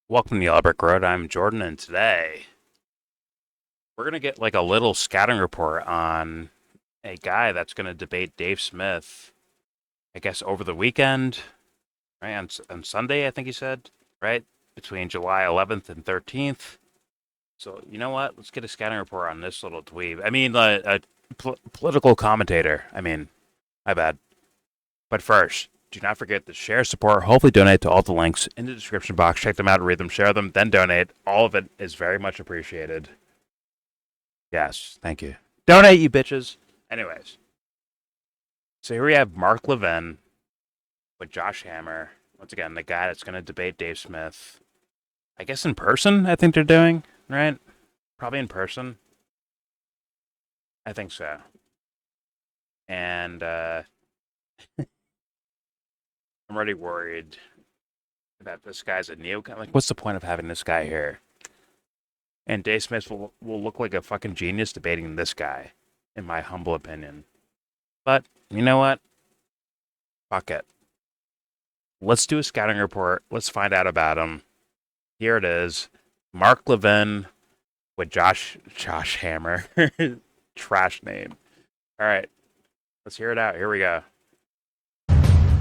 Welcome to YellBro. I'm Jordan, and today we're gonna get like a little scouting report on a guy that's gonna debate Dave Smith. I guess over the weekend, right on Sunday, I think he said, right between July 11th and 13th. So you know what? Let's get a scouting report on this little dweeb. I mean, a political commentator. I mean, my bad. But first, do not forget to share, support, hopefully donate to all the links in the description box. Check them out, read them, share them, then donate. All of it is very much appreciated. Yes, thank you. Donate, you bitches. Anyways, so here we have Mark Levin with Josh Hammer. Once again, the guy that's going to debate Dave Smith. I guess in person, I think they're doing, right? Probably in person. I think so. And I'm already worried that this guy's a neocon. Like, what's the point of having this guy here? And Dave Smith will look like a fucking genius debating this guy, in my humble opinion. But you know what? Fuck it. Let's do a scouting report. Let's find out about him. Here it is. Mark Levin with Josh Hammer. Trash name. All right. Let's hear it out. Here we go.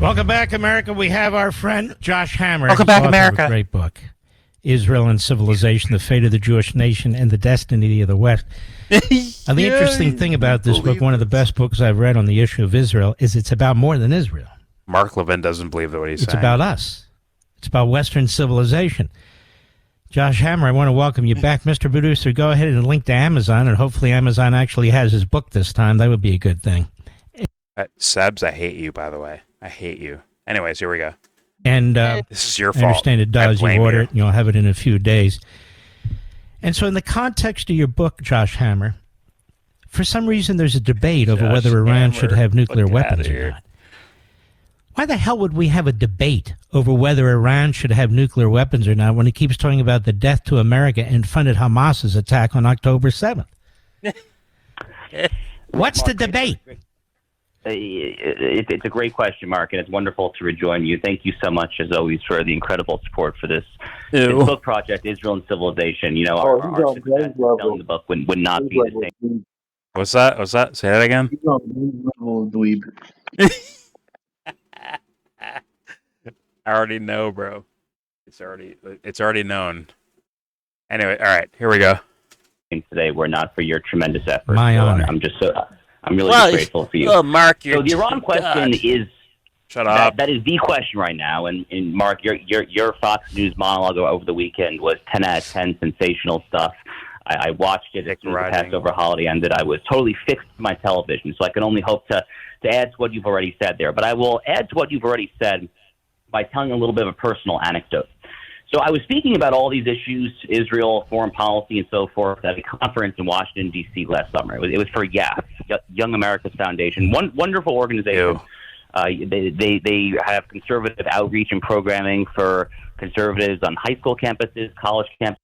Welcome back, America. We have our friend Josh Hammer. Welcome back, author of America. a great book, Israel and Civilization, The Fate of the Jewish Nation and the Destiny of the West. And the interesting thing about this book, one of the best books I've read on the issue of Israel, is it's about more than Israel. Mark Levin doesn't believe what he's saying. It's about us. It's about Western civilization. Josh Hammer, I want to welcome you back. Mr. Producer, go ahead and link to Amazon, and hopefully Amazon actually has his book this time. That would be a good thing. Sebs, I hate you, by the way. I hate you. Anyways, here we go. And this is your fault. I understand it does. You order it, and you'll have it in a few days. And so in the context of your book, Josh Hammer, for some reason there's a debate over whether Iran should have nuclear weapons or not. Why the hell would we have a debate over whether Iran should have nuclear weapons or not when he keeps talking about the death to America and funded Hamas's attack on October 7th? What's the debate? It's a great question, Mark, and it's wonderful to rejoin you. Thank you so much, as always, for the incredible support for this book project, Israel and Civilization. You know, our success in selling the book would not be the same. What's that? What's that? Say that again. I already know, bro. It's already known. Anyway, all right, here we go. Today were not for your tremendous efforts. My honor. I'm really grateful for you. Oh, Mark, so the Iran question is shut up. That is the question right now. And Mark, your Fox News monologue over the weekend was 10 out of 10 sensational stuff. I watched it as soon as the Passover holiday ended. I was totally fixed to my television, so I can only hope to add to what you've already said there. But I will add to what you've already said by telling a little bit of a personal anecdote. So I was speaking about all these issues, Israel, foreign policy, and so forth, at a conference in Washington, D.C. last summer. It was for YAF, Young America's Foundation, one wonderful organization. They have conservative outreach and programming for conservatives on high school campuses, college campuses.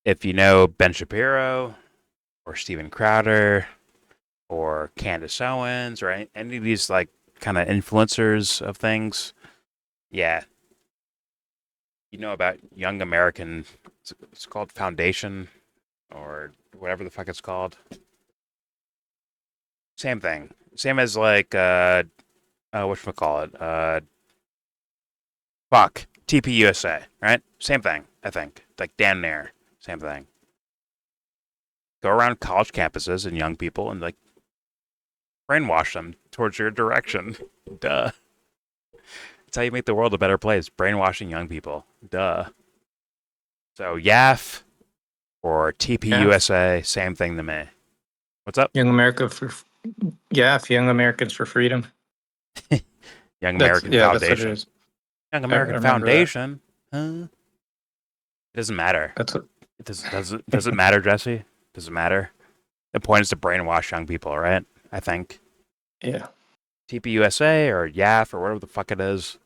If you know Ben Shapiro or Steven Crowder or Candace Owens or any of these like kind of influencers of things, yeah. You know about Young American, it's called Foundation or whatever the fuck it's called. Same thing. Same as like, whatchamacallit, fuck, TPUSA, right? Same thing, I think. Like damn near, same thing. Go around college campuses and young people and like brainwash them towards your direction. Duh. That's how you make the world a better place. Brainwashing young people. Duh. So YAF or TPUSA, same thing to me. What's up? Young Americans for Freedom. Young American Foundation. That's what it is. Young American Foundation. Huh? It doesn't matter. Does it matter, Jesse? Does it matter? The point is to brainwash young people, right? I think. Yeah. TPUSA or YAF or whatever the fuck it is,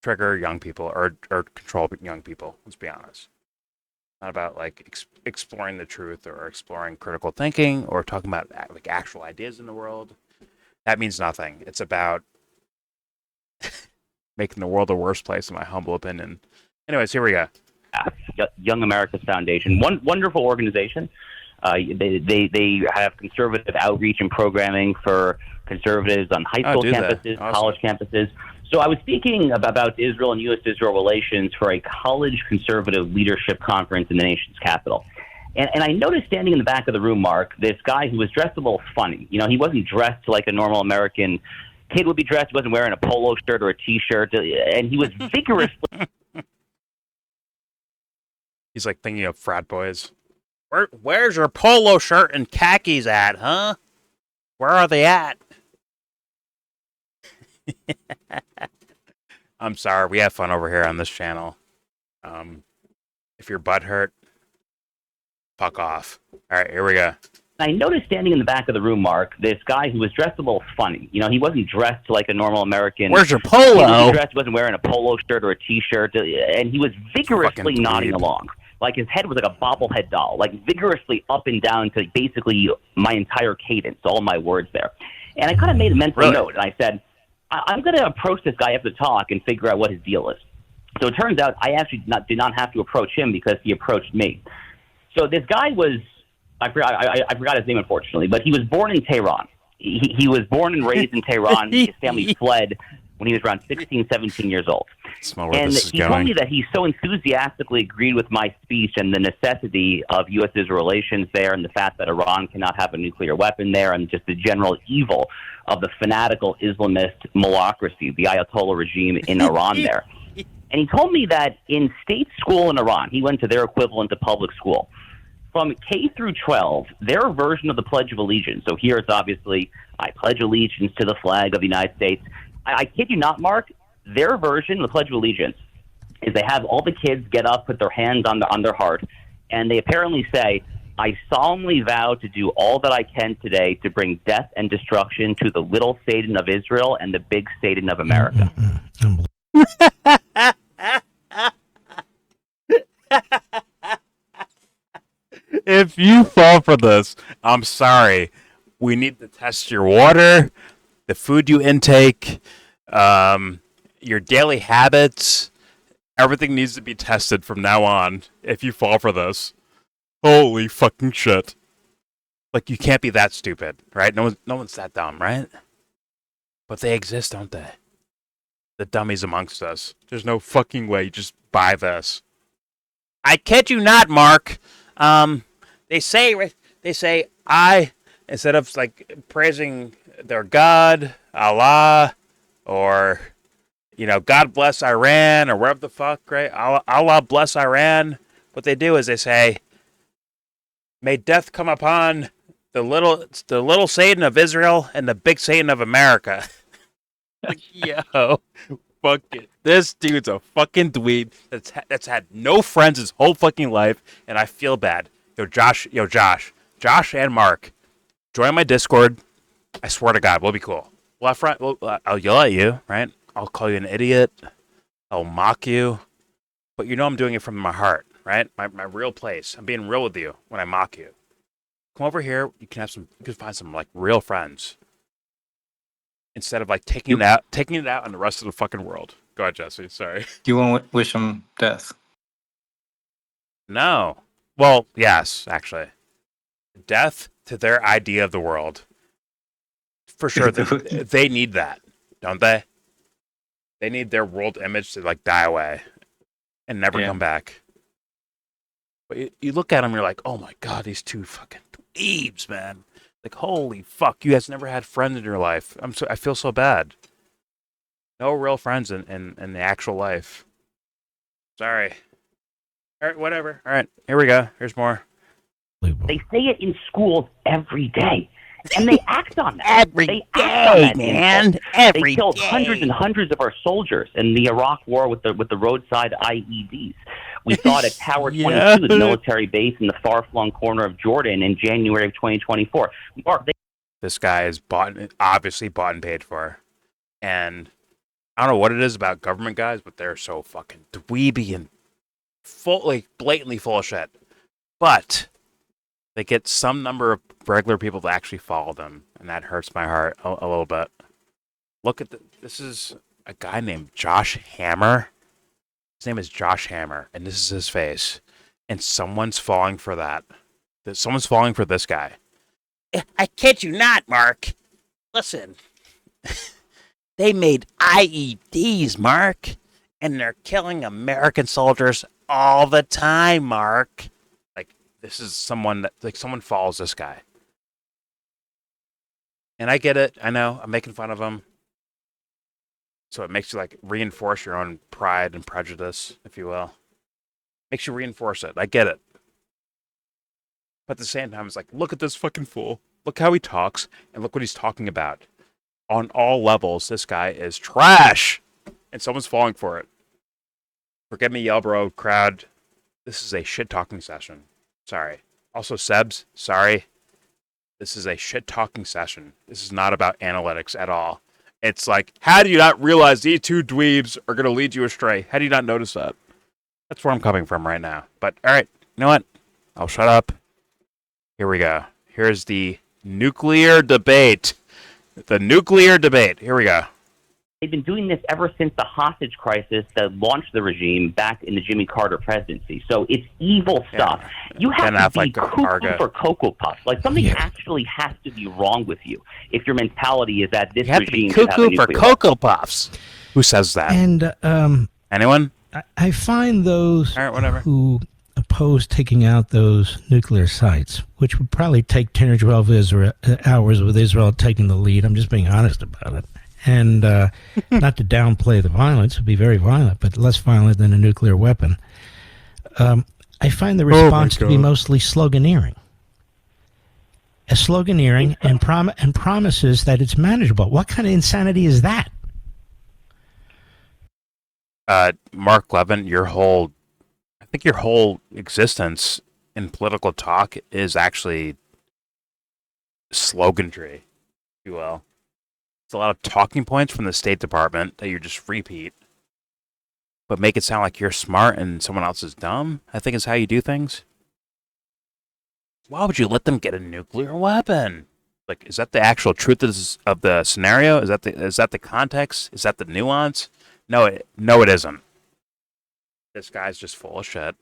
trigger young people or control young people. Let's be honest. Not about like exploring the truth or exploring critical thinking or talking about like actual ideas in the world. That means nothing. It's about making the world a worse place, in my humble opinion. Anyways, here we go. Young America's Foundation, one wonderful organization. They have conservative outreach and programming for conservatives on high school campuses, awesome. College campuses. So I was speaking about Israel and U.S.-Israel relations for a college conservative leadership conference in the nation's capital. And I noticed standing in the back of the room, Mark, this guy who was dressed a little funny. You know, he wasn't dressed like a normal American kid would be dressed. He wasn't wearing a polo shirt or a T-shirt. And he was vigorously... He's like thinking of frat boys. Where's your polo shirt and khakis at, huh? Where are they at? I'm sorry. We have fun over here on this channel. If your butt hurt, fuck off. All right, here we go. I noticed standing in the back of the room, Mark, this guy who was dressed a little funny. You know, he wasn't dressed like a normal American. Where's your polo? He wasn't wearing a polo shirt or a T-shirt, and he was vigorously nodding along. Like his head was like a bobblehead doll, like vigorously up and down to basically my entire cadence, all my words there. And I kind of made a mental note, and I said, I'm going to approach this guy after the talk and figure out what his deal is. So it turns out I actually did not have to approach him because he approached me. So this guy was, I forgot his name, unfortunately, but he was born in Tehran. He was born and raised in Tehran. His family fled when he was around 16, 17 years old. And he told me that he so enthusiastically agreed with my speech and the necessity of U.S.-Israel relations there and the fact that Iran cannot have a nuclear weapon there and just the general evil of the fanatical Islamist malocracy, the Ayatollah regime in Iran there. And he told me that in state school in Iran, he went to their equivalent of public school, from K through 12, their version of the Pledge of Allegiance. So here it's obviously, I pledge allegiance to the flag of the United States. I kid you not, Mark, their version of the Pledge of Allegiance is they have all the kids get up, put their hands on their heart, and they apparently say, I solemnly vow to do all that I can today to bring death and destruction to the little Satan of Israel and the big Satan of America. If you fall for this, I'm sorry. We need to test your water, the food you intake, your daily habits. Everything needs to be tested from now on if you fall for this. Holy fucking shit. Like, you can't be that stupid, right? No one's that dumb, right? But they exist, don't they? The dummies amongst us. There's no fucking way you just buy this. I kid you not, Mark. They say I, instead of like praising their God, Allah, or, you know, God bless Iran, or wherever the fuck, right? Allah bless Iran. What they do is they say, may death come upon the little Satan of Israel and the big Satan of America. Like, yo, fuck it. This dude's a fucking dweeb that's had no friends his whole fucking life, and I feel bad. Josh and Mark, join my Discord. I swear to God, we'll be cool. I'll yell at you, right? I'll call you an idiot. I'll mock you. But you know I'm doing it from my heart, right? My real place. I'm being real with you when I mock you. Come over here. You can find some like real friends. Instead of like taking it out on the rest of the fucking world. Go ahead, Jesse. Sorry. Do you want to wish him death? No. Well, yes, actually. Death to their idea of the world. For sure, they need that, don't they? They need their world image to like die away and never come back. But you look at them, you're like, oh my God, these two fucking dweebs, man. Like, holy fuck, you guys never had friends in your life. I feel so bad. No real friends in the actual life. Sorry. All right, whatever. All right, here we go. Here's more. They say it in schools every day, and they act on that. Every day, man. They killed hundreds and hundreds of our soldiers in the Iraq War with the roadside IEDs. We saw it at Tower 22, the military base in the far-flung corner of Jordan in January of 2024. This guy is obviously bought and paid for, and I don't know what it is about government guys, but they're so fucking dweeby and blatantly full of shit. But they get some number of regular people to actually follow them, and that hurts my heart a little bit. Look at this is a guy named Josh Hammer. His name is Josh Hammer, and this is his face. And someone's falling for that. Someone's falling for this guy. I kid you not, Mark. Listen, they made IEDs, Mark, and they're killing American soldiers all the time, Mark. Like, this is someone follows this guy. And I get it. I know. I'm making fun of him. So it makes you, like, reinforce your own pride and prejudice, if you will. Makes you reinforce it. I get it. But at the same time, it's like, look at this fucking fool. Look how he talks, and look what he's talking about. On all levels, this guy is trash. And someone's falling for it. Forgive me, YellBro crowd. This is a shit-talking session. Sorry. Also, Sebs, sorry. This is a shit-talking session. This is not about analytics at all. It's like, how do you not realize these two dweebs are going to lead you astray? How do you not notice that? That's where I'm coming from right now. But, all right, you know what? I'll shut up. Here we go. Here's the nuclear debate. The nuclear debate. Here we go. They've been doing this ever since the hostage crisis that launched the regime back in the Jimmy Carter presidency. So it's evil stuff. Yeah. You have to be cuckoo for Cocoa Puffs. Like, something actually has to be wrong with you if your mentality is that this regime should have a nuclear weapon. You have to be cuckoo for Cocoa Puffs. Who says that? And anyone? I find those who oppose taking out those nuclear sites, which would probably take 10 or 12 hours with Israel taking the lead. I'm just being honest about it. And not to downplay the violence, it would be very violent, but less violent than a nuclear weapon. I find the response to be mostly sloganeering. Sloganeering and promises that it's manageable. What kind of insanity is that? Mark Levin, I think your whole existence in political talk is actually sloganry, if you will. It's a lot of talking points from the State Department that you just repeat, but make it sound like you're smart and someone else is dumb, I think is how you do things. Why would you let them get a nuclear weapon? Like, is that the actual truth of the scenario? Is that the context? Is that the nuance? No, it isn't. This guy's just full of shit.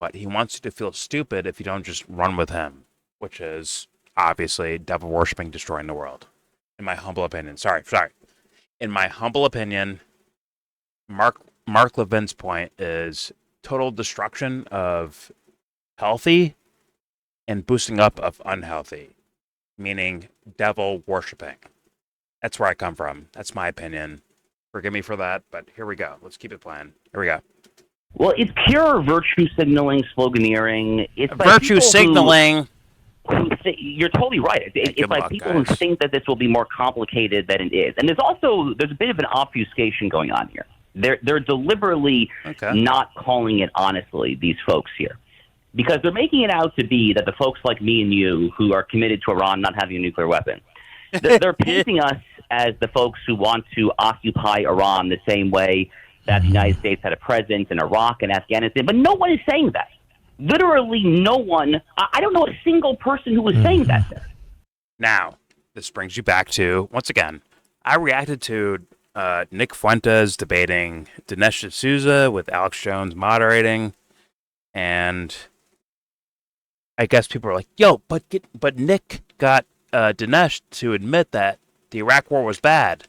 But he wants you to feel stupid if you don't just run with him, which is obviously devil worshipping, destroying the world. In my humble opinion. Sorry. In my humble opinion, Mark Levin's point is total destruction of healthy and boosting up of unhealthy, meaning devil worshipping. That's where I come from. That's my opinion. Forgive me for that, but here we go. Let's keep it playing. Here we go. Well, it's pure virtue signaling, sloganeering. It's virtue signaling. You're totally right. It's like people who think that this will be more complicated than it is. And there's a bit of an obfuscation going on here. They're deliberately not calling it honestly, these folks here. Because they're making it out to be that the folks like me and you who are committed to Iran not having a nuclear weapon, they're painting us as the folks who want to occupy Iran the same way that the United States had a presence in Iraq and Afghanistan. But no one is saying that. Literally no one. I don't know a single person who was saying that there. Now, this brings you back to, once again, I reacted to Nick Fuentes debating Dinesh D'Souza with Alex Jones moderating, and I guess people are like, yo, but Nick got Dinesh to admit that the Iraq War was bad.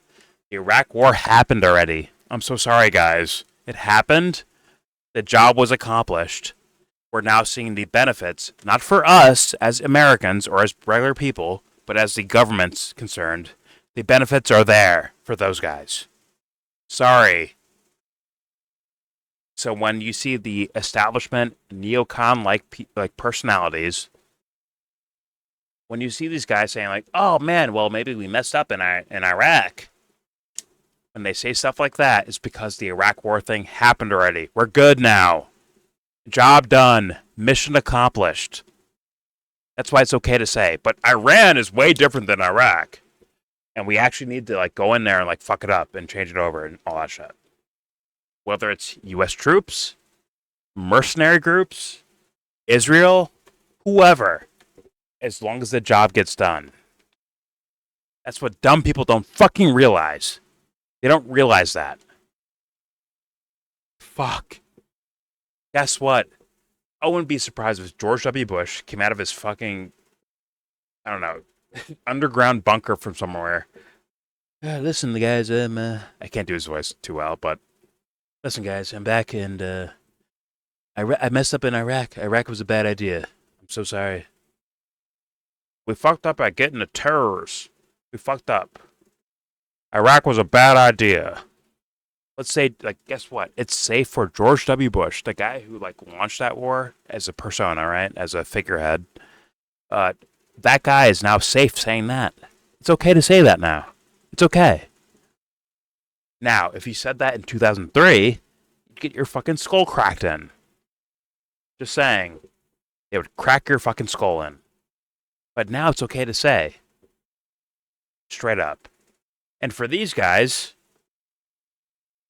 The Iraq War happened already. I'm so sorry, guys. It happened. The job was accomplished. We're now seeing the benefits, not for us as Americans or as regular people, but as the government's concerned. The benefits are there for those guys. Sorry. So when you see the establishment, neocon-like personalities, when you see these guys saying like, oh man, well maybe we messed up in Iraq, when they say stuff like that, it's because the Iraq War thing happened already. We're good now. Job done. Mission accomplished. That's why it's okay to say. But Iran is way different than Iraq. And we actually need to like go in there and like fuck it up and change it over and all that shit. Whether it's U.S. troops, mercenary groups, Israel, whoever, as long as the job gets done. That's what dumb people don't fucking realize. They don't realize that. fuck. Guess what? I wouldn't be surprised if George W. Bush came out of his fucking, I don't know, underground bunker from somewhere. Listen, guys, I can't do his voice too well, but listen, guys, I'm back, and I messed up in Iraq. Iraq was a bad idea. I'm so sorry. We fucked up by getting the terrorists. We fucked up. Iraq was a bad idea. Let's say, like, guess what? It's safe for George W. Bush, the guy who, like, launched that war as a persona, right? As a figurehead. That guy is now safe saying that. It's okay to say that now. It's okay. Now, if you said that in 2003, you'd get your fucking skull cracked in. Just saying. They would crack your fucking skull in. But now it's okay to say. Straight up. And for these guys,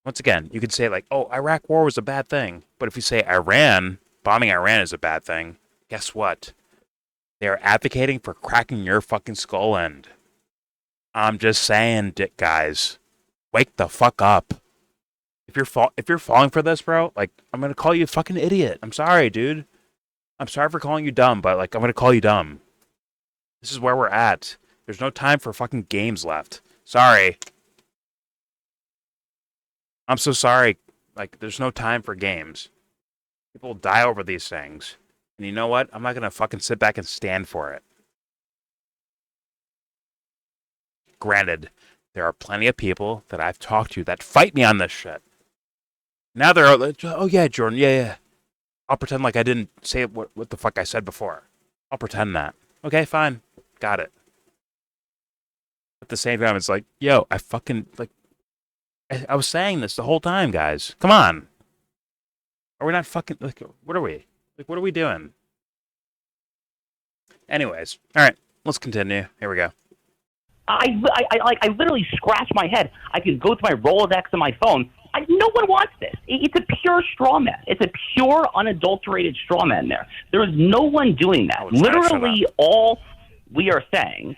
once again, you could say like, oh, Iraq war was a bad thing. But if you say bombing Iran is a bad thing, guess what? They are advocating for cracking your fucking skull end. I'm just saying, guys, wake the fuck up. If you're falling for this, bro, like, I'm gonna call you a fucking idiot. I'm sorry, dude. I'm sorry for calling you dumb, but like, I'm gonna call you dumb. This is where we're at. There's no time for fucking games left. Sorry. I'm so sorry. Like, there's no time for games. People die over these things. And you know what? I'm not gonna fucking sit back and stand for it. Granted, there are plenty of people that I've talked to that fight me on this shit. Now they're like, oh yeah, Jordan, yeah. I'll pretend like I didn't say what the fuck I said before. I'll pretend that. Okay, fine. Got it. At the same time, it's like, yo, I fucking, like, I was saying this the whole time, guys. Come on. Are we not fucking, like, what are we? Like, what are we doing? Anyways, all right, let's continue. Here we go. I literally scratch my head. I could go to my Rolodex on my phone. No one wants this. It's a pure straw man. It's a pure, unadulterated straw man there. There is no one doing that. Literally, all we are saying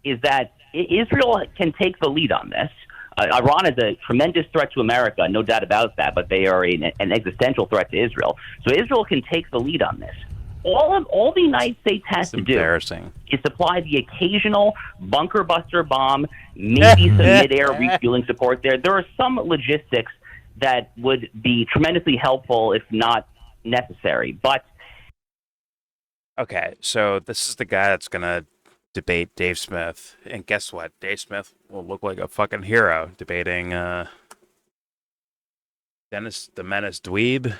is that Israel can take the lead on this. Iran is a tremendous threat to America, no doubt about that, but they are an existential threat to Israel. So Israel can take the lead on this. All the United States has to do is supply the occasional bunker buster bomb, maybe some mid-air refueling support there. There are some logistics that would be tremendously helpful if not necessary. But okay, so this is the guy that's going to debate Dave Smith. And guess what? Dave Smith will look like a fucking hero debating Dennis the Menace Dweeb,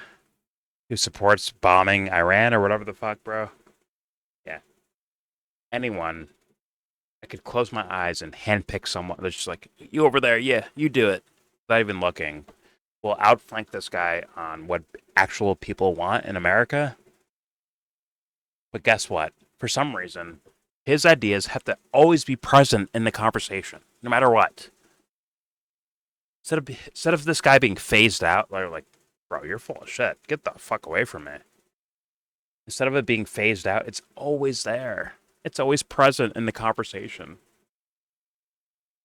who supports bombing Iran or whatever the fuck, bro. Yeah. Anyone, I could close my eyes and handpick someone that's just like, you over there, yeah, you do it. Without even looking. Will outflank this guy on what actual people want in America. But guess what? For some reason, his ideas have to always be present in the conversation, no matter what. Instead of this guy being phased out, like, bro, you're full of shit. Get the fuck away from me. Instead of it being phased out, it's always there. It's always present in the conversation.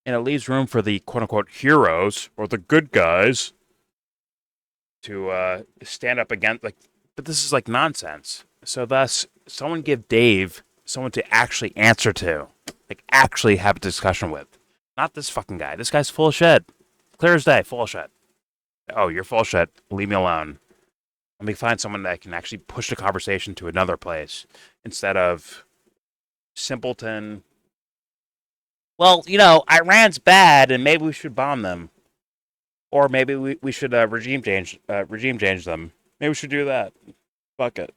And it leaves room for the quote-unquote heroes, or the good guys, to stand up against, like, but this is like nonsense. So thus, someone give Dave someone to actually answer to. Like, actually have a discussion with. Not this fucking guy. This guy's full of shit. Clear as day, full of shit. Oh, you're full of shit. Leave me alone. Let me find someone that can actually push the conversation to another place instead of simpleton. Well, you know, Iran's bad, and maybe we should bomb them, or maybe we should regime change them. Maybe we should do that. Fuck it.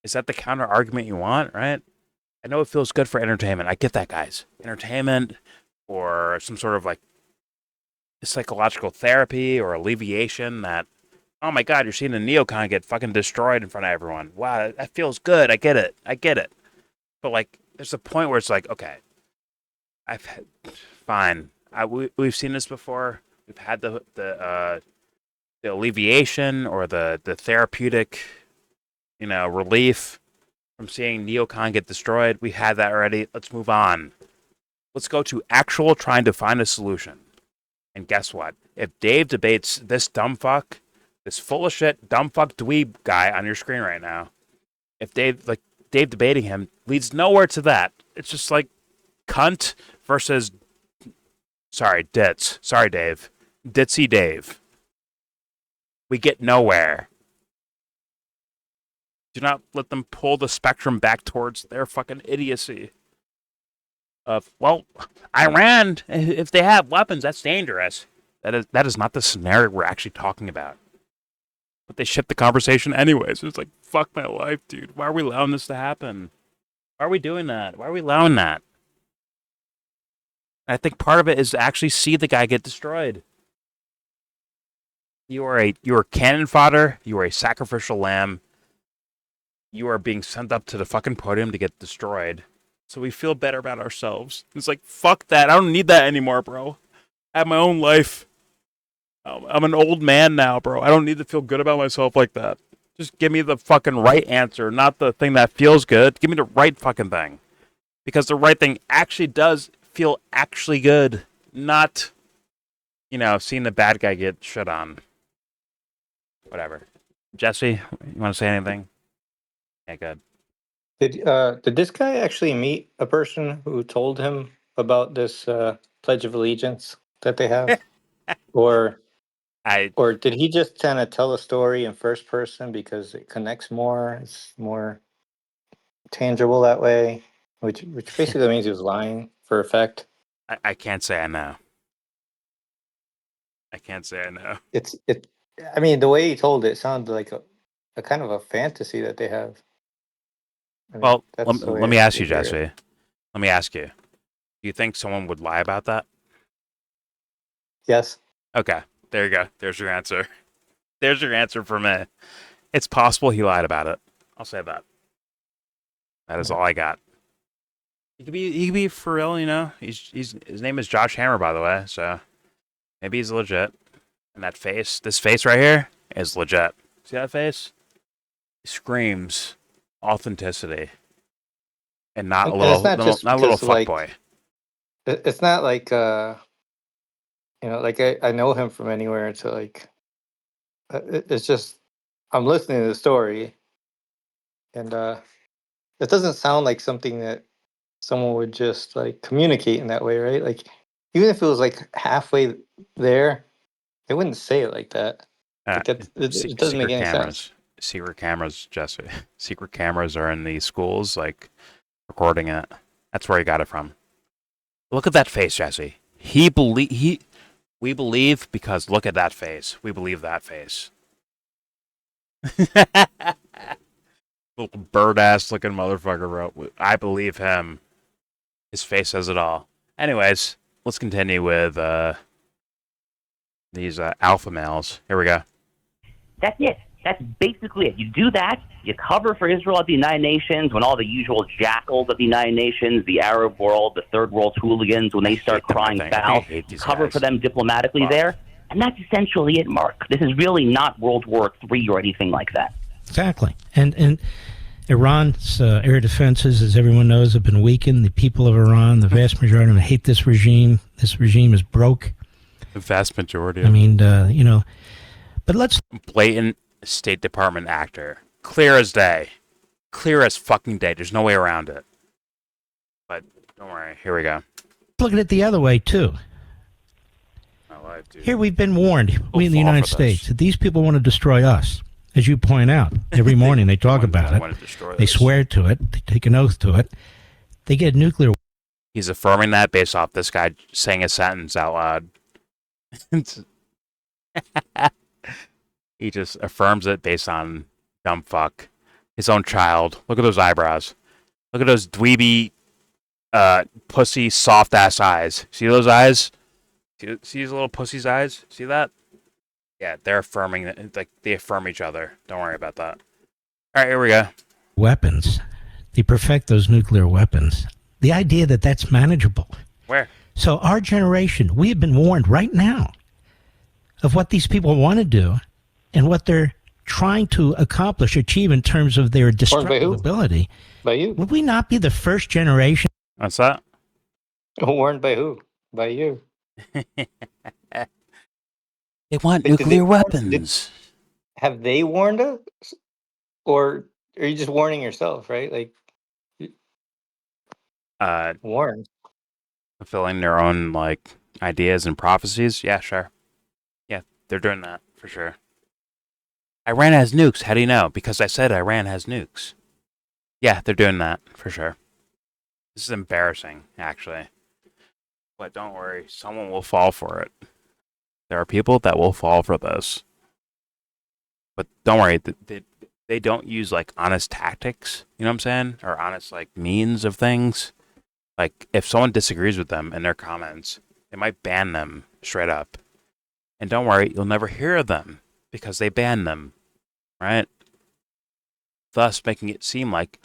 Is that the counter argument you want? Right? I know it feels good for entertainment. I get that, guys. Entertainment, or some sort of like psychological therapy or alleviation that, oh my god, you're seeing a neocon get fucking destroyed in front of everyone. Wow, that feels good. I get it. But like, there's a point where it's like, okay, fine. We've seen this before. We've had the alleviation or the therapeutic, relief from seeing neocon get destroyed. We had that already. Let's move on. Let's go to actual trying to find a solution. And guess what? If Dave debates this dumb fuck, this full of shit, dumb fuck dweeb guy on your screen right now, if Dave debating him leads nowhere to that. It's just like cunt versus, sorry, Ditz. Sorry, Dave. Ditzy Dave. We get nowhere. Do not let them pull the spectrum back towards their fucking idiocy. Of, well, Iran, if they have weapons, that's dangerous. That is not the scenario we're actually talking about. But they shift the conversation anyways. It's like, fuck my life, dude. Why are we allowing this to happen? Why are we doing that? Why are we allowing that? I think part of it is to actually see the guy get destroyed. You are cannon fodder. You are a sacrificial lamb. You are being sent up to the fucking podium to get destroyed. So we feel better about ourselves. It's like, fuck that. I don't need that anymore, bro. I have my own life. I'm an old man now, bro. I don't need to feel good about myself like that. Just give me the fucking right answer, not the thing that feels good. Give me the right fucking thing. Because the right thing actually does feel actually good. Not, seeing the bad guy get shit on. Whatever. Jesse, you want to say anything? Yeah, good. Did this guy actually meet a person who told him about this Pledge of Allegiance that they have? Or did he just kind of tell a story in first person because it connects more? It's more tangible that way, which basically means he was lying for effect. I can't say I know. I can't say I know. I mean, the way he told it sounded like a kind of a fantasy that they have. I mean, Well, let me ask you, Jesse. Let me ask you. Do you think someone would lie about that? Yes. Okay. There you go. There's your answer. There's your answer for me. It's possible he lied about it. I'll say that. That is all I got. He could be for real, his name is Josh Hammer, by the way, so maybe he's legit. And that face, this face right here, is legit. See that face? It screams authenticity. And not a little fuckboy. It's not like like I know him from anywhere to like. It's just I'm listening to the story, and it doesn't sound like something that someone would just like communicate in that way, right? Like even if it was like halfway there, they wouldn't say it like that. It doesn't make any sense. Secret cameras, Jesse. Secret cameras are in the schools, like recording it. That's where he got it from. Look at that face, Jesse. We believe because look at that face. We believe that face. Little bird-ass looking motherfucker wrote, I believe him. His face says it all. Anyways, let's continue with these alpha males. Here we go. That's it. That's basically it. You do that, you cover for Israel at the United Nations when all the usual jackals at the United Nations, the Arab world, the third world hooligans, when they start crying foul, you cover guys. for them diplomatically there. And that's essentially it, Mark. This is really not World War III or anything like that. Exactly. And Iran's air defenses, as everyone knows, have been weakened. The people of Iran, the vast majority of them hate this regime. This regime is broke. The vast majority. I mean, but let's... Blatant State Department actor. Clear as day. Clear as fucking day. There's no way around it. But don't worry. Here we go. Look at it the other way, too. Here we've been warned, we in the United States, that these people want to destroy us. As you point out, every morning they talk about it. They swear to it. They take an oath to it. They get nuclear. He's affirming that based off this guy saying a sentence out loud. He just affirms it based on dumb fuck. His own child. Look at those eyebrows. Look at those dweeby, pussy, soft-ass eyes. See those eyes? See these little pussy's eyes? See that? Yeah, they're affirming that. Like, they affirm each other. Don't worry about that. All right, here we go. Weapons. They perfect those nuclear weapons. The idea that that's manageable. Where? So our generation, we have been warned right now of what these people want to do and what they're trying to accomplish, achieve in terms of their destructive ability. By you. Would we not be the first generation? What's that? Warned by who? By you. They want nuclear weapons. Have they warned us, or are you just warning yourself? Right, like warn. Fulfilling their own like ideas and prophecies. Yeah, sure. Yeah, they're doing that for sure. Iran has nukes. How do you know? Because I said Iran has nukes. Yeah, they're doing that for sure. This is embarrassing, actually. But don't worry, someone will fall for it. There are people that will fall for this. But don't worry, they don't use like honest tactics, you know what I'm saying? Or honest like means of things. Like if someone disagrees with them in their comments, they might ban them straight up. And don't worry, you'll never hear of them because they ban them, right? Thus making it seem like,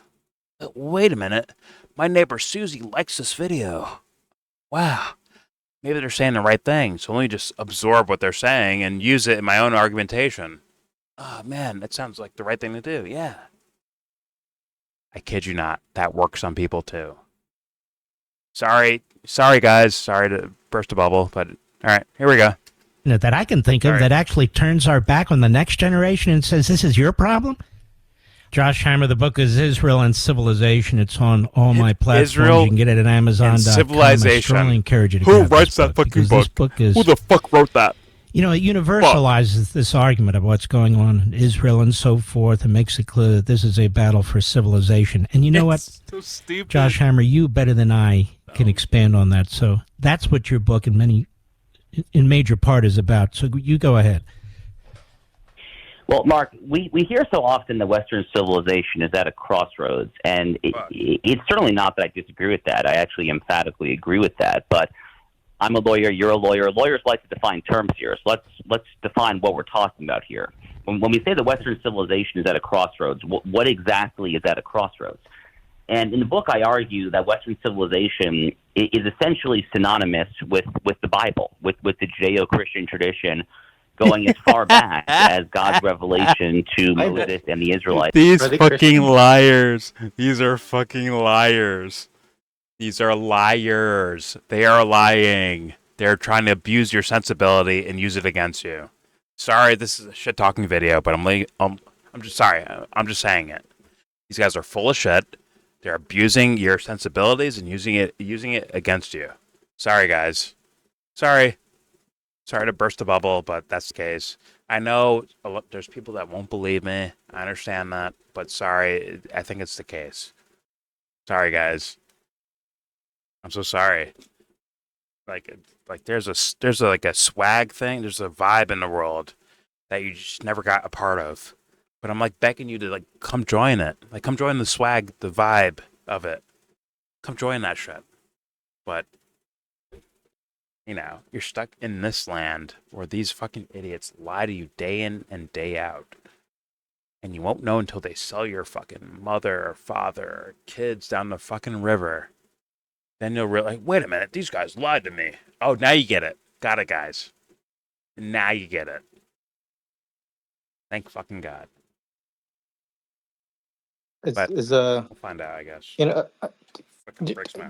wait a minute, my neighbor Susie likes this video. Wow, maybe they're saying the right thing, so let me just absorb what they're saying and use it in my own argumentation. Oh, man, that sounds like the right thing to do, yeah. I kid you not, that works on people too. Sorry guys, sorry to burst a bubble, but all right, here we go. That I can think of that actually turns our back on the next generation and says, this is your problem? Josh Hammer, the book is Israel and Civilization. It's on all my platforms. Israel you can get it at Amazon.com. Civilization. I strongly encourage you to Who writes that fucking book? Who the fuck wrote that? You know, it universalizes this argument of what's going on in Israel and so forth and makes it clear that this is a battle for civilization. And you know what? So stupid. Josh Hammer, you better than I can expand on that. So that's what your book in major part is about. So you go ahead. Well, Mark, we hear so often that Western civilization is at a crossroads, and it's certainly not that I disagree with that. I actually emphatically agree with that. But I'm a lawyer, you're a lawyer. Lawyers like to define terms here, so let's define what we're talking about here. When we say that Western civilization is at a crossroads, what exactly is at a crossroads? And in the book, I argue that Western civilization is essentially synonymous with the Bible, with the Judeo-Christian tradition, going as far back as God's revelation to Moses and the Israelites. These fucking liars. These are fucking liars. These are liars. They are lying. They're trying to abuse your sensibility and use it against you. Sorry, this is a shit-talking video, but I'm just sorry. I'm just saying it. These guys are full of shit. They're abusing your sensibilities and using it against you. Sorry, guys. Sorry to burst the bubble, but that's the case. I know there's people that won't believe me. I understand that, but sorry, I think it's the case. Sorry, guys. I'm so sorry. Like there's like a swag thing. There's a vibe in the world that you just never got a part of. But I'm like begging you to like come join it. Like come join the swag, the vibe of it. Come join that shit. But you know, you're stuck in this land where these fucking idiots lie to you day in and day out. And you won't know until they sell your fucking mother or father or kids down the fucking river. Then you'll realize, wait a minute, these guys lied to me. Oh, now you get it. Got it, guys. Now you get it. Thank fucking God. We'll find out, I guess. You know,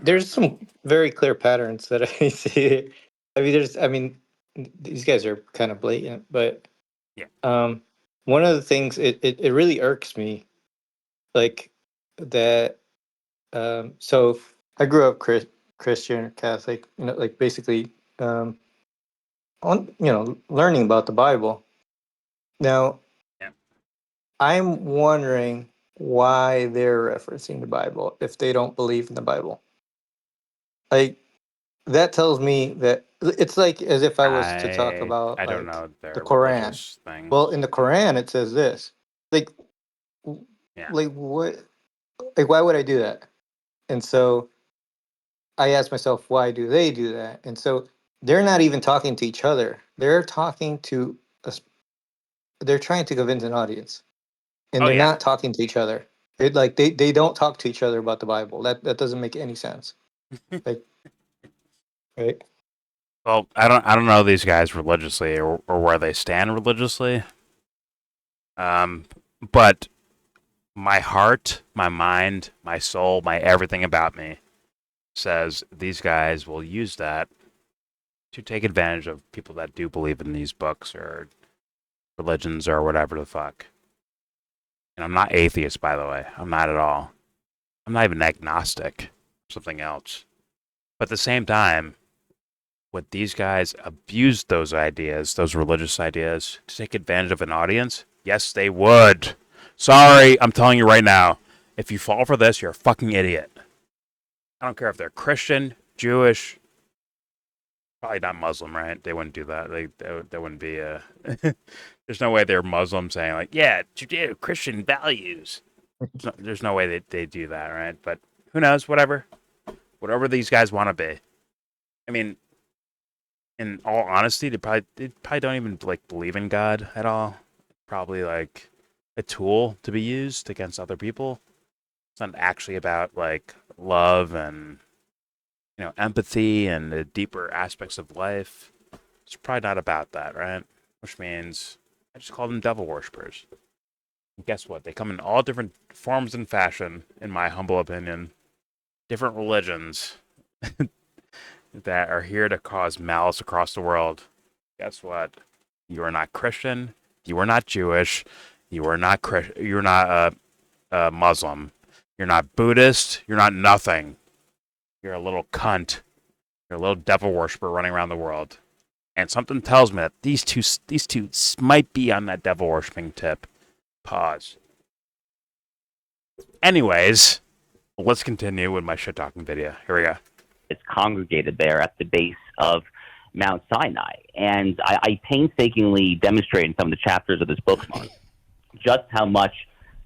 there's some very clear patterns that I see. I mean, these guys are kind of blatant, but yeah. One of the things it really irks me, like that. So I grew up Christian, Catholic, you know, like basically, learning about the Bible. Now, I'm wondering why they're referencing the Bible if they don't believe in the Bible. Like, that tells me that it's like as if I was to talk about I don't know the Quran. Things. Well, in the Quran it says this. Like what? Like why would I do that? And so I ask myself, why do they do that? And so they're not even talking to each other. They're talking to us. They're trying to convince an audience, and they're not talking to each other. They don't talk to each other about the Bible. That doesn't make any sense. Like, right? Well, I don't know these guys religiously or where they stand religiously. But my heart, my mind, my soul, my everything about me says these guys will use that to take advantage of people that do believe in these books or religions or whatever the fuck. And I'm not atheist, by the way. I'm not at all. I'm not even agnostic. Something else. But at the same time, would these guys abuse those ideas, those religious ideas, to take advantage of an audience? Yes, they would. Sorry, I'm telling you right now. If you fall for this, you're a fucking idiot. I don't care if they're Christian, Jewish, probably not Muslim, right? They wouldn't do that. They wouldn't be a... There's no way they're Muslim saying, like, yeah, Judeo-Christian values. There's no way they do that, right? But who knows? Whatever these guys want to be. I mean, in all honesty, they probably don't even like believe in God at all. Probably like a tool to be used against other people. It's not actually about like love and empathy and the deeper aspects of life. It's probably not about that, right? Which means I just call them devil worshippers. And guess what? They come in all different forms and fashion, in my humble opinion. Different religions that are here to cause malice across the world. Guess what? You are not Christian. You are not Jewish. You are not You're not Muslim. You're not Buddhist. You're not nothing. You're a little cunt. You're a little devil worshiper running around the world. And something tells me that these two might be on that devil worshipping tip. Pause. Anyways, let's continue with my shit talking video. Here we go. It's congregated there at the base of Mount Sinai. And I painstakingly demonstrate in some of the chapters of this book, Mark, just how much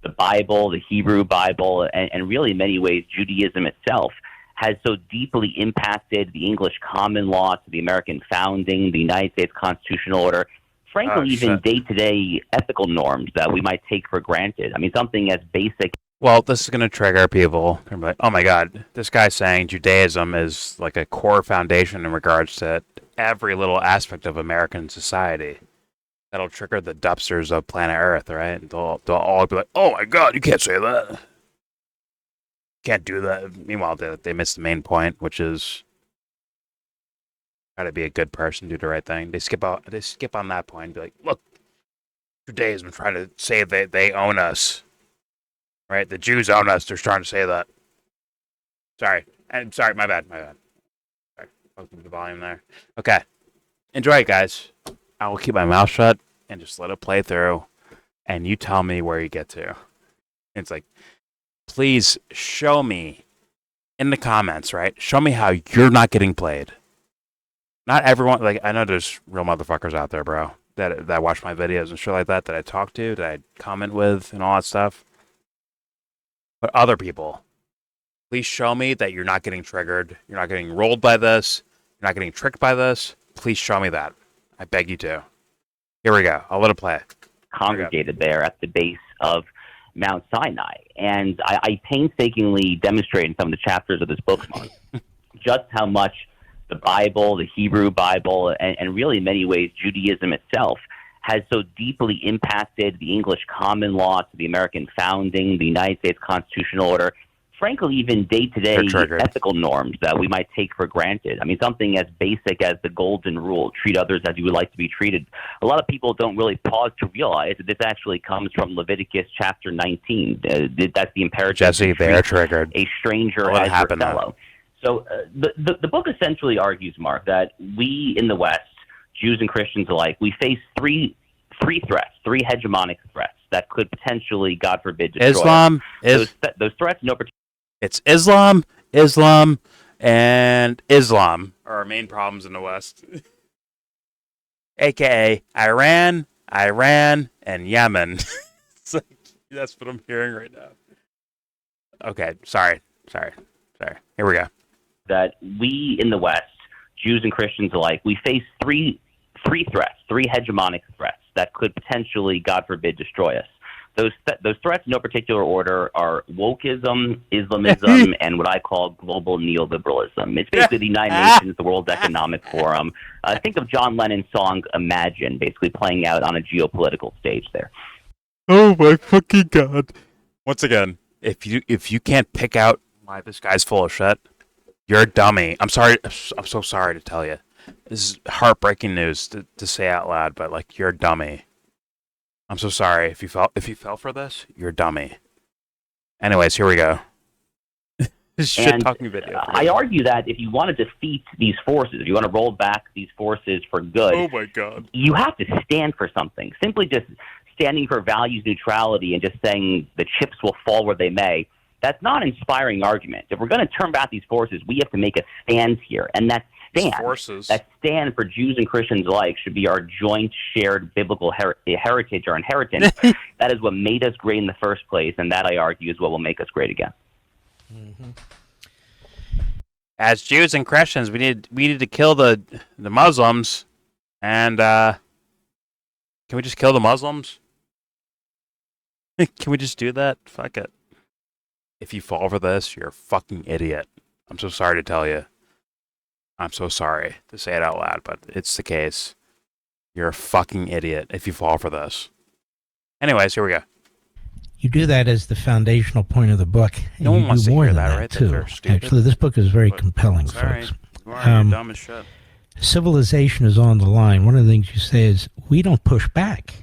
the Bible, the Hebrew Bible, and really in many ways Judaism itself has so deeply impacted the English common law to the American founding, the United States constitutional order, frankly, even day-to-day ethical norms that we might take for granted. I mean, something as basic. Well, this is going to trigger people. They're like, oh my God, this guy's saying Judaism is like a core foundation in regards to every little aspect of American society. That'll trigger the dupsters of planet Earth, right? They'll all be like, oh my God, you can't say that. Can't do that. Meanwhile, they miss the main point, which is try to be a good person, do the right thing. They skip on that point and be like, look, Judaism trying to say that they own us. Right? The Jews own us. They're trying to say that. Sorry. My bad. Sorry. Welcome to the volume there. Okay. Enjoy it, guys. I will keep my mouth shut and just let it play through. And you tell me where you get to. It's like, please show me in the comments, right? Show me how you're not getting played. Not everyone, like, I know there's real motherfuckers out there, bro, that watch my videos and shit like that I talk to, that I comment with and all that stuff. But other people, please show me that you're not getting triggered. You're not getting rolled by this. You're not getting tricked by this. Please show me that. I beg you to. Here we go. I'll let it play. Congregated there at the base of Mount Sinai. And I painstakingly demonstrate in some of the chapters of this book, Mark, just how much the Bible, the Hebrew Bible, and really in many ways Judaism itself has so deeply impacted the English common law to the American founding, the United States constitutional order, frankly, even day-to-day ethical norms that we might take for granted. I mean, something as basic as the golden rule, treat others as you would like to be treated. A lot of people don't really pause to realize that this actually comes from Leviticus chapter 19. That's the imperative. Jesse, they're triggered. A stranger as your fellow. So the book essentially argues, Mark, that we in the West, Jews and Christians alike, we face three threats, three hegemonic threats that could potentially, God forbid, destroy Islam us. Those threats, no particular. It's Islam, and Islam are our main problems in the West. AKA Iran, and Yemen. It's like, that's what I'm hearing right now. Okay, sorry. Here we go. That we in the West, Jews and Christians alike, we face three threats, three hegemonic threats that could potentially, God forbid, destroy us. Those threats, in no particular order, are wokeism, Islamism, and what I call global neoliberalism. It's basically the United Nations, the World Economic Forum. Think of John Lennon's song Imagine, basically playing out on a geopolitical stage there. Oh my fucking God. Once again, if you can't pick out why this guy's full of shit, you're a dummy. I'm sorry. I'm so sorry to tell you. This is heartbreaking news to say out loud, but like you're a dummy. I'm so sorry if you fell for this. You're a dummy. Anyways, here we go. This shit talking video. I argue that if you want to defeat these forces, if you want to roll back these forces for good, oh my God, you have to stand for something. Simply just standing for values neutrality and just saying the chips will fall where they may, that's not an inspiring argument. If we're going to turn back these forces, we have to make a stand here. And that stand for Jews and Christians alike should be our joint shared biblical heritage or inheritance. That is what made us great in the first place, and that, I argue, is what will make us great again. Mm-hmm. As Jews and Christians, we need to kill the Muslims, and can we just kill the Muslims? Can we just do that? Fuck it. If you fall for this, you're a fucking idiot. I'm so sorry to tell you. I'm so sorry to say it out loud, but it's the case. You're a fucking idiot if you fall for this. Anyways, here we go. You do that as the foundational point of the book. And no one wants to hear that, right? Too. Actually, this book is very compelling, folks. You're dumb as shit. Civilization is on the line. One of the things you say is, we don't push back.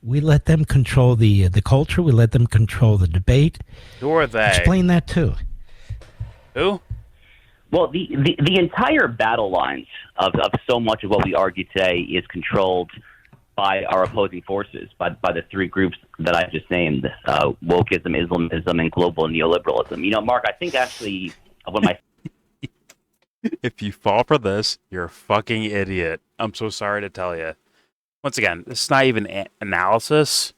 We let them control the culture. We let them control the debate. Who are they? Explain that, too. Who? Well, the entire battle lines of so much of what we argue today is controlled by our opposing forces, by the three groups that I just named, wokeism, Islamism, and global neoliberalism. You know, Mark, I think actually one of my... If you fall for this, you're a fucking idiot. I'm so sorry to tell you. Once again, this is not even analysis.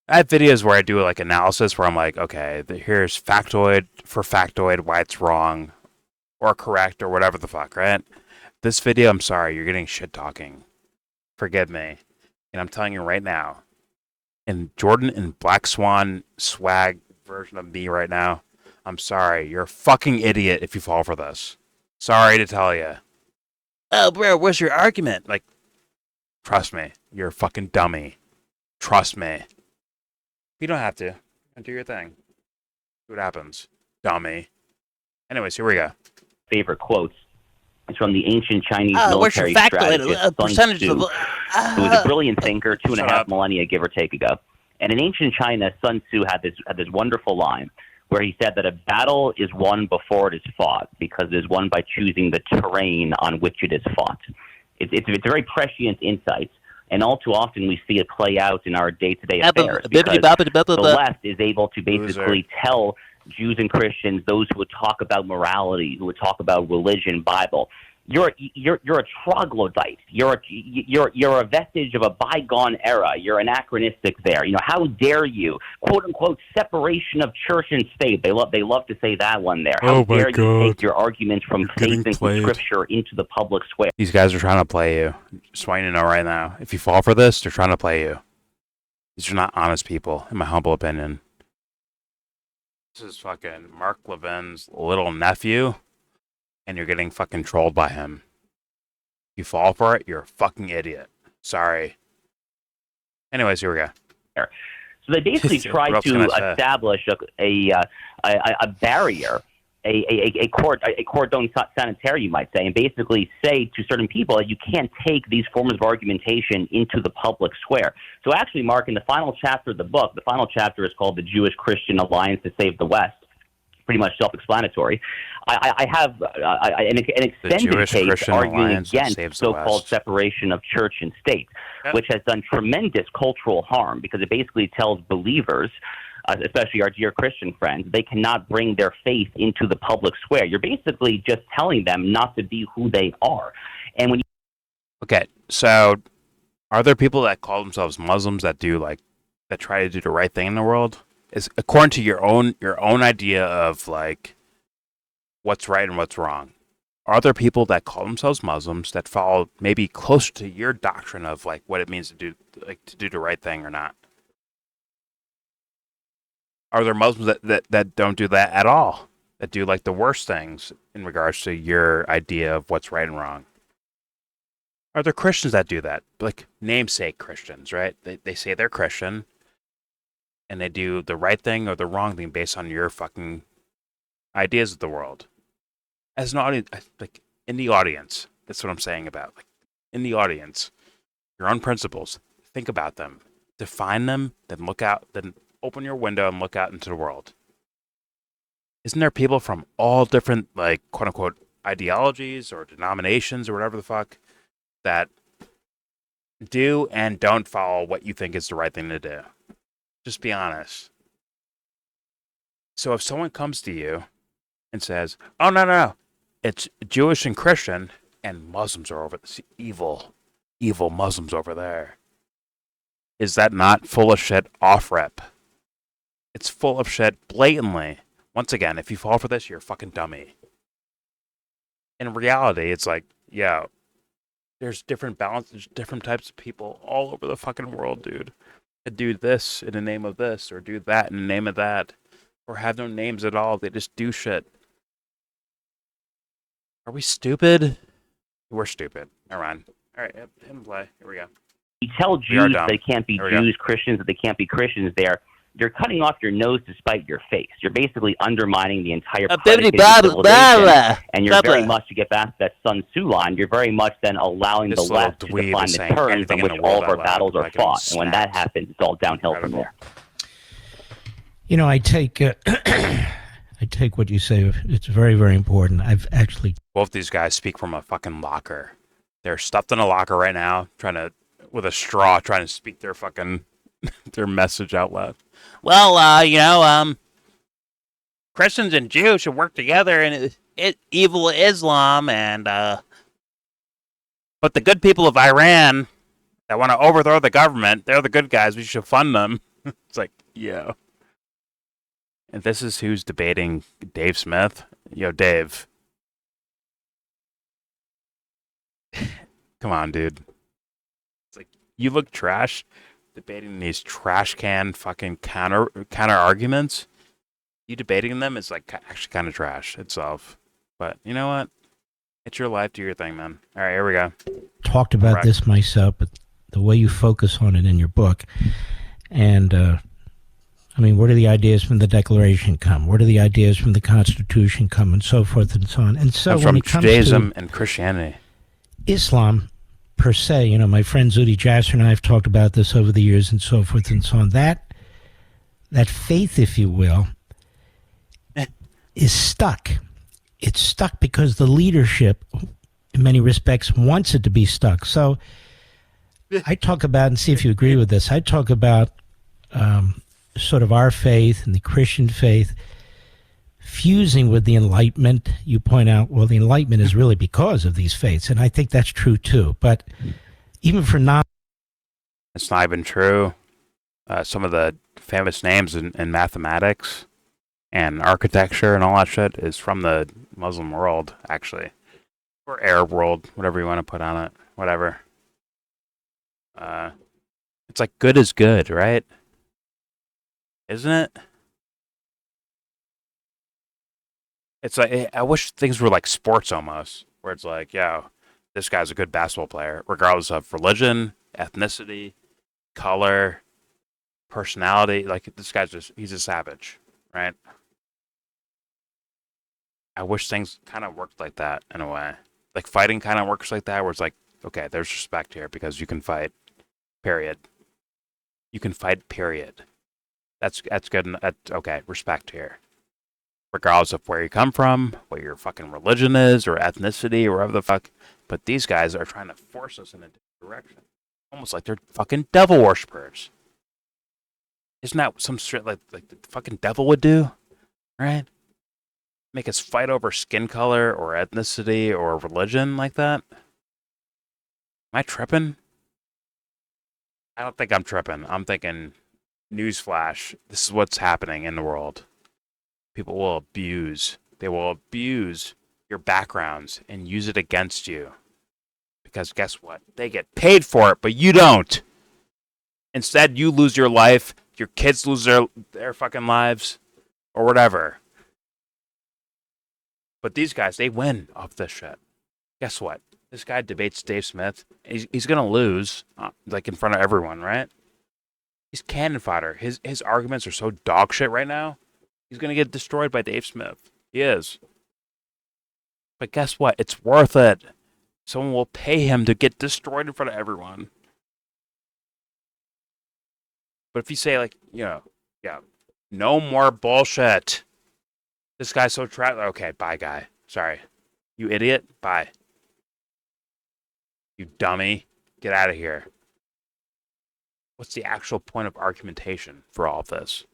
I have videos where I do like analysis where I'm like, okay, here's factoid for factoid, why it's wrong or correct or whatever the fuck, right? This video, I'm sorry, you're getting shit talking. Forgive me. And I'm telling you right now, in Jordan and Black Swan swag version of me right now, I'm sorry, you're a fucking idiot if you fall for this. Sorry to tell you. Oh, bro, what's your argument? Like, trust me, you're a fucking dummy. Trust me. You don't have to. Do your thing. See what happens. Dummy. Anyways, here we go. Favorite quotes. It's from the ancient Chinese military strategist Sun Tzu, who was a brilliant thinker 2.5 millennia, give or take, ago. And in ancient China, Sun Tzu had this wonderful line where he said that a battle is won before it is fought, because it is won by choosing the terrain on which it is fought. It's a very prescient insight, and all too often we see it play out in our day-to-day affairs, because the left is able to basically tell Jews and Christians, those who would talk about morality, who would talk about religion, Bible, you're a troglodyte. You're a vestige of a bygone era. You're anachronistic there. You know, how dare you, quote unquote, separation of church and state. They love to say that one there. How dare you take your arguments from faith and scripture into the public square? These guys are trying to play you. Just want you to know right now. If you fall for this, they're trying to play you. These are not honest people, in my humble opinion. This is fucking Mark Levin's little nephew, and you're getting fucking trolled by him. If you fall for it, you're a fucking idiot. Sorry. Anyways, here we go. So they basically try to establish a barrier, a cordon sanitaire, you might say, and basically say to certain people that you can't take these forms of argumentation into the public square. So actually, Mark, in the final chapter of the book, the final chapter is called The Jewish-Christian Alliance to Save the West. Pretty much self-explanatory. I have an extended case arguing against so-called separation of church and state, which has done tremendous cultural harm, because it basically tells believers, especially our dear Christian friends, they cannot bring their faith into the public square. You're basically just telling them not to be who they are. And when okay, so are there people that call themselves Muslims that try to do the right thing in the world? Is according to your own idea of like what's right and what's wrong. Are there people that call themselves Muslims that follow maybe closer to your doctrine of like what it means to do the right thing or not? Are there Muslims that don't do that at all? That do like the worst things in regards to your idea of what's right and wrong? Are there Christians that do that? Like namesake Christians, right? They say they're Christian, and they do the right thing or the wrong thing based on your fucking ideas of the world. As an audience, like in the audience, That's what I'm saying about, like, in the audience, your own principles. Think about them, define them, then look out, then open your window and look out into the world. Isn't there people from all different, like, quote unquote, ideologies or denominations or whatever the fuck that do and don't follow what you think is the right thing to do? Just be honest. So if someone comes to you and says, "Oh, no, it's Jewish and Christian, and Muslims are over this evil Muslims over there," is that not full of shit off rip? It's full of shit blatantly. Once again, if you fall for this, you're a fucking dummy. In reality, it's like, yeah, there's different balances, different types of people all over the fucking world, dude. That do this in the name of this, or do that in the name of that, or have no names at all. They just do shit. Are we stupid? We're stupid. All right. All right, hit and play. Here we go. You tell Jews they can't be Jews, Christians that they can't be Christians there. You're cutting off your nose to spite your face. You're basically undermining the entire civilization. And you're very much, to get back to that Sun Tzu line, you're very much then allowing the left to define the terms on which all of our battles are fought. And when that happens, it's all downhill from there. You know, I take what you say. It's very, very important. I've actually... Both these guys speak from a fucking locker. They're stuffed in a locker right now, with a straw, trying to speak their fucking... their message out loud. Well, Christians and Jews should work together in evil Islam, and but the good people of Iran that want to overthrow the government, they're the good guys. We should fund them. It's like, yeah. And this is who's debating Dave Smith. Yo, Dave. Come on, dude. It's like, you look trash debating these trash can fucking counter arguments. You debating them is like actually kind of trash itself. But you know what? It's your life. Do your thing, man. All right, here we go. Talked about this myself, but the way you focus on it in your book. And, I mean, where do the ideas from the Declaration come? Where do the ideas from the Constitution come? And so forth and so on. And so when it comes Judaism and Christianity. Islam, per se, you know, my friend Zuhdi Jasser and I have talked about this over the years and so forth and so on. That faith, if you will, is stuck. It's stuck because the leadership, in many respects, wants it to be stuck. So I talk about, and see if you agree with this, I talk about sort of our faith and the Christian faith fusing with the Enlightenment. You point out, well, the Enlightenment is really because of these faiths, and I think that's true too. But even for it's not even true. Some of the famous names in mathematics and architecture and all that shit is from the Muslim world, actually, or Arab world, whatever you want to put on it, whatever. It's like good is good, right? Isn't it? It's like, I wish things were like sports almost, where it's like, yo, this guy's a good basketball player, regardless of religion, ethnicity, color, personality. Like, this guy's he's a savage, right? I wish things kind of worked like that in a way. Like, fighting kind of works like that, where it's like, okay, there's respect here because you can fight, period. You can fight, period. That's good. That's okay, respect here. Regardless of where you come from, what your fucking religion is, or ethnicity, or whatever the fuck. But these guys are trying to force us in a different direction. Almost like they're fucking devil worshippers. Isn't that some shit like the fucking devil would do? Right? Make us fight over skin color, or ethnicity, or religion like that? Am I tripping? I don't think I'm tripping. I'm thinking, newsflash, this is what's happening in the world. People will abuse. They will abuse your backgrounds and use it against you. Because guess what? They get paid for it, but you don't. Instead, you lose your life. Your kids lose their fucking lives. Or whatever. But these guys, they win off this shit. Guess what? This guy debates Dave Smith. He's going to lose, like in front of everyone, right? He's cannon fodder. His arguments are so dog shit right now. He's going to get destroyed by Dave Smith. He is. But guess what? It's worth it. Someone will pay him to get destroyed in front of everyone. But if you say, like, yeah, no more bullshit. This guy's so trapped. Okay, bye, guy. Sorry. You idiot. Bye. You dummy. Get out of here. What's the actual point of argumentation for all of this?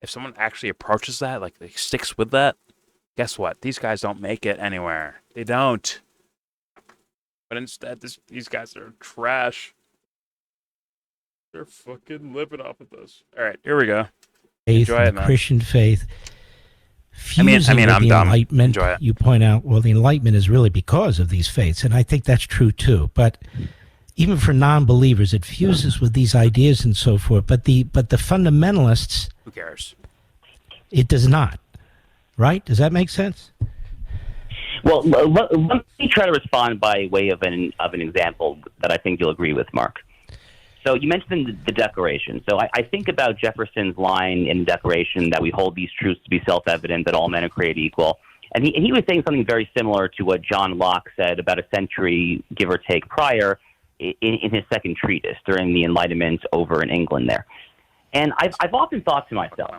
If someone actually approaches that, like, sticks with that, guess what? These guys don't make it anywhere. They don't. But instead, these guys are trash. They're fucking living off of this. All right, here we go. Faith, Enjoy it, man. Christian faith. I mean, I'm dumb. Enlightenment, Enjoy it. you point out, well, the Enlightenment is really because of these faiths, and I think that's true too. But even for non-believers, it fuses with these ideas and so forth. But the fundamentalists, who cares? It does not. Right? Does that make sense? Well, let me try to respond by way of an example that I think you'll agree with, Mark. So you mentioned the Declaration. So I think about Jefferson's line in the Declaration that we hold these truths to be self-evident, that all men are created equal. And he was saying something very similar to what John Locke said about a century, give or take, prior in his second treatise during the Enlightenment over in England there. And I've often thought to myself,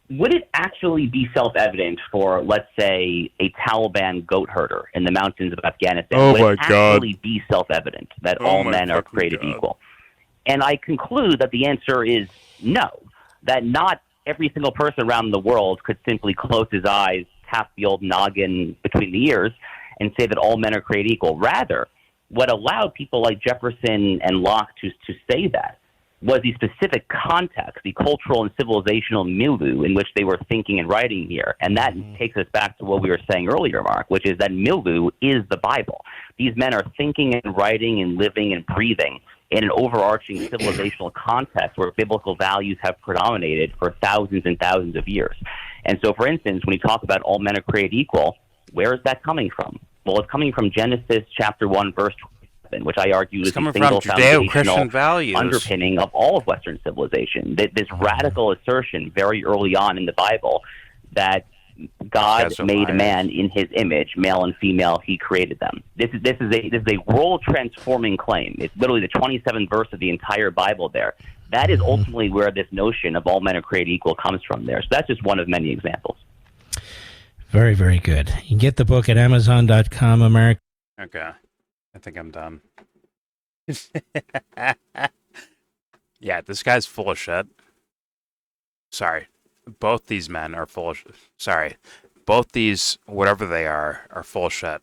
would it actually be self-evident for, let's say, a Taliban goat herder in the mountains of Afghanistan? Would it actually be self-evident that all men are created equal? And I conclude that the answer is no, that not every single person around the world could simply close his eyes, tap the old noggin between the ears, and say that all men are created equal. Rather, what allowed people like Jefferson and Locke to say that was the specific context, the cultural and civilizational milieu in which they were thinking and writing here. And that takes us back to what we were saying earlier, Mark, which is that milieu is the Bible. These men are thinking and writing and living and breathing in an overarching civilizational context where biblical values have predominated for thousands and thousands of years. And so, for instance, when you talk about all men are created equal, where is that coming from? Well, it's coming from Genesis chapter 1, verse 27, which I argue is the single foundational underpinning of all of Western civilization. This radical assertion very early on in the Bible that God made man in his image, male and female, he created them. This is a world-transforming claim. It's literally the 27th verse of the entire Bible there. That is ultimately where this notion of all men are created equal comes from there. So that's just one of many examples. Very, very good. You can get the book at Amazon.com, America. Okay. I think I'm done. Yeah, this guy's full of shit. Sorry. Both these men are full of shit. Sorry. Both these, whatever they are full of shit.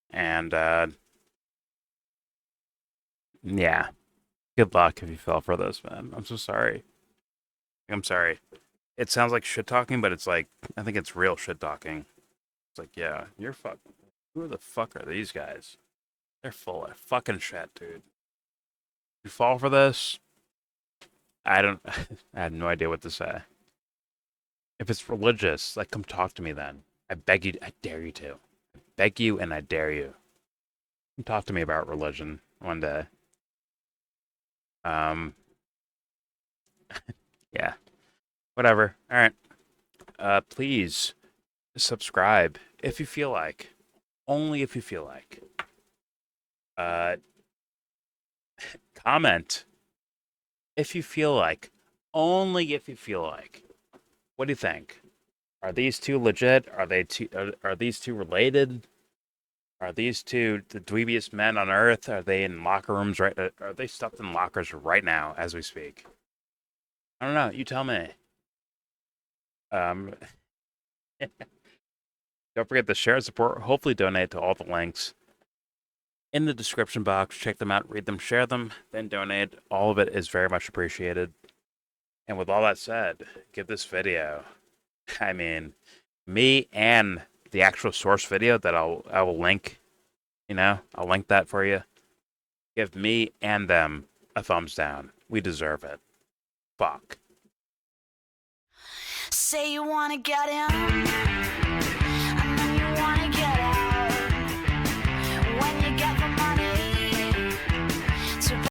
And, yeah. Good luck if you fell for this, man. I'm so sorry. I'm sorry. It sounds like shit talking, but it's like, I think it's real shit talking. It's like, yeah, you're fucking, who the fuck are these guys? They're full of fucking shit, dude. You fall for this? I have no idea what to say. If it's religious, like, come talk to me then. I beg you, I dare you to. I beg you and I dare you. Come talk to me about religion one day. Yeah. Whatever. All right. Please subscribe if you feel like. Only if you feel like. Comment if you feel like. Only if you feel like. What do you think? Are these two legit? Are these two related? Are these two the dweebiest men on earth? Are they in locker rooms right? Are they stuffed in lockers right now as we speak? I don't know. You tell me. Don't forget to share, support, hopefully donate to all the links in the description box. Check them out, read them, share them, then donate. All of it is very much appreciated. And with all that said, give this video, I mean, me and the actual source video that I will link, I'll link that for you. Give me and them a thumbs down. We deserve it. Fuck. Say you wanna get in.